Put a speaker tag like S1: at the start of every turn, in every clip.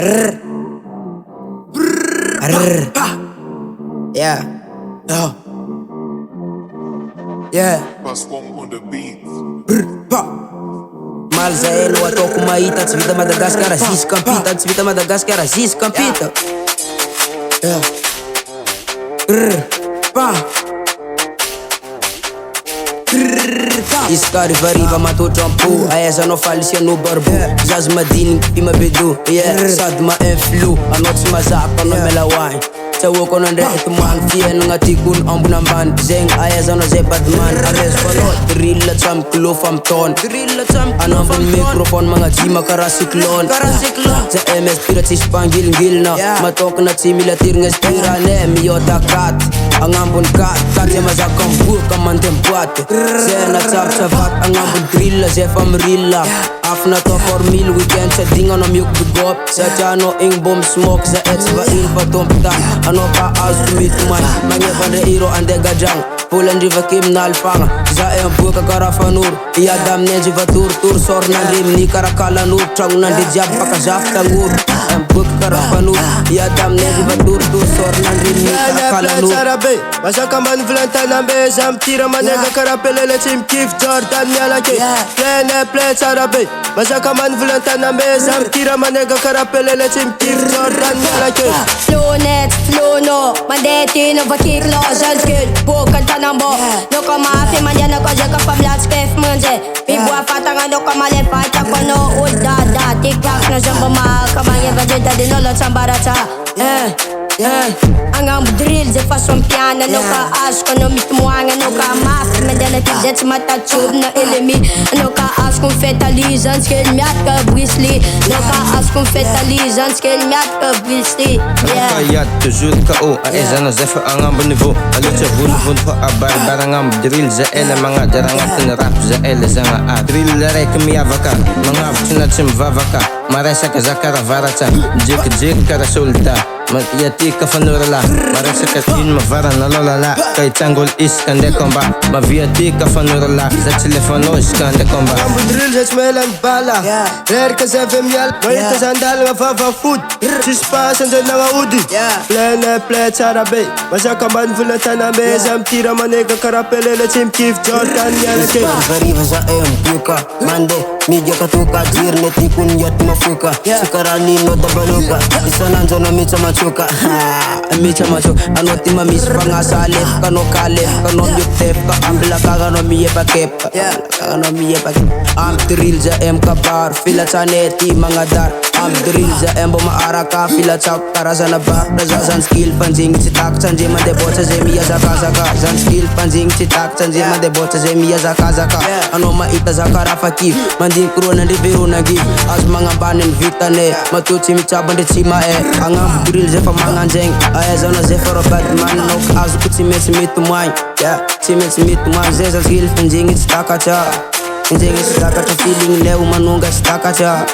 S1: Yeah. Oh. Yeah.
S2: On the beat.
S1: Mal zaelo ataoko mahita tsy vita Madagasikara zis kampita tsy vita Madagasikara zis kampita. Yeah. Iska rivariva matotra ampo aizanao falisianao barbo zazy madiniky imabedo. Yeah. Sady ma-influ anao tsy mazaka anao mela wine Tawako na ndraiky man fiainagna tikony ambony ambany zegny ahaizanao zay badman arezo drill tsamy kilo famtona anambony microphone magnajima karaha cyclone za MS pira tsisy mpangilingilina matokana tsy mila tirigna spirane miota katy agnambony katy mazaka miboaka mandeha miboaty zay natsavotsavat agnambony drill zay fa mirilla afna to formule weekend sa dinganao mioko bigop satria anao igny mbo mismoke za etsy va iny fa tompotany anao ka azo mity mainy magnevandre hiro andeha gadragna volandrivake minalfagna za miboaka karaha fanoro iada amin'ny andry va torotoro sornandre amin'ny karaha kalanoro tragnonandre jiaby baka zafy tagnoro miboaka karaha fanoro iada amin'ny andry va torotoro sornandre amin'ny karaha kalanoro
S3: tsara be masaka ambany volantanambe za mitira manega karaha pelele tsy mikify Jordan mialake plein tsara be masaka ambany volantanambe za mitira manega karaha pelele tsy mikify Jordan mialake
S4: Flonet, flono, mandeti no vakiklo, zanskil, bukan tanambo Nuka maafi manjana ko zaka pamlat skef manje Bibwa fatanga nuka malefat ako no udada Tiktak no zamba makamanya vajeta di nolot sambarata Angang drill ze fason piana nuka asko no mitmuanga nuka maafi mandana tizet matachub na elemi Nuka asko fetalizan skil miat ka brisli Nuka asko fetalizan skil miat ka brisli
S5: Kayat toujours KO aizana zay fa agnambo niveau alotra volovolo fa abaribar agnambo drill za ela magnadara agnatin'ny rap za ela zagna a drill raiky miavaka magnavotry na tsy mivavaka maresaka za karaha varatra mijekijeky karaha soldat yatika fanora la maresaka ino mavarana lola la kay tsangol iska nde komba maviatika fanora la za tsy lefanao iska nde komba
S3: Ambo drill za tsy mela mibala rerika za ve miala mahita zandalagna vavafody tsisy pasanjanagna ody plein tsara be masaka ambany volantanambe za mitira manega karaha pelele tsy mikify Jordan mialake
S1: Variva za miboaka mandeha migaka toka jirne tikony yaty mafoka sy karaha ninao dabaluka isanandro anao mitsamatsoka mitsamatsoka anao ty mamisy fagnasa alefaka anao ka alefaka anao miotefaka ambilakaga anao miepakepaka amby drill za mikabaro filatsanety magnadara amby drill za mbo maaraka filatsako karazana barra za zany skill fanjigny tsy takitra andre mandeha boatsa zay miazakazaka zany skill fanjigny tsy takitra andre mandeha boatsa zay miazakazaka anao mahita za karaha fakivy mandiniky ronandre veronangiv azo magnambany ny vitane mateo tsy mitsabo andre tsy mae agnambo drill zay fa magnanjegny ahaizana zay fa robadman anao ka azoko tsy maintsy mety moaigny tsy maintsy mety moaigny zay za skill fanjigny tsy takatra fanjigny tsy takatra feeling leo manonga tsy takatra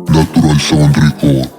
S2: Natural Sound Record.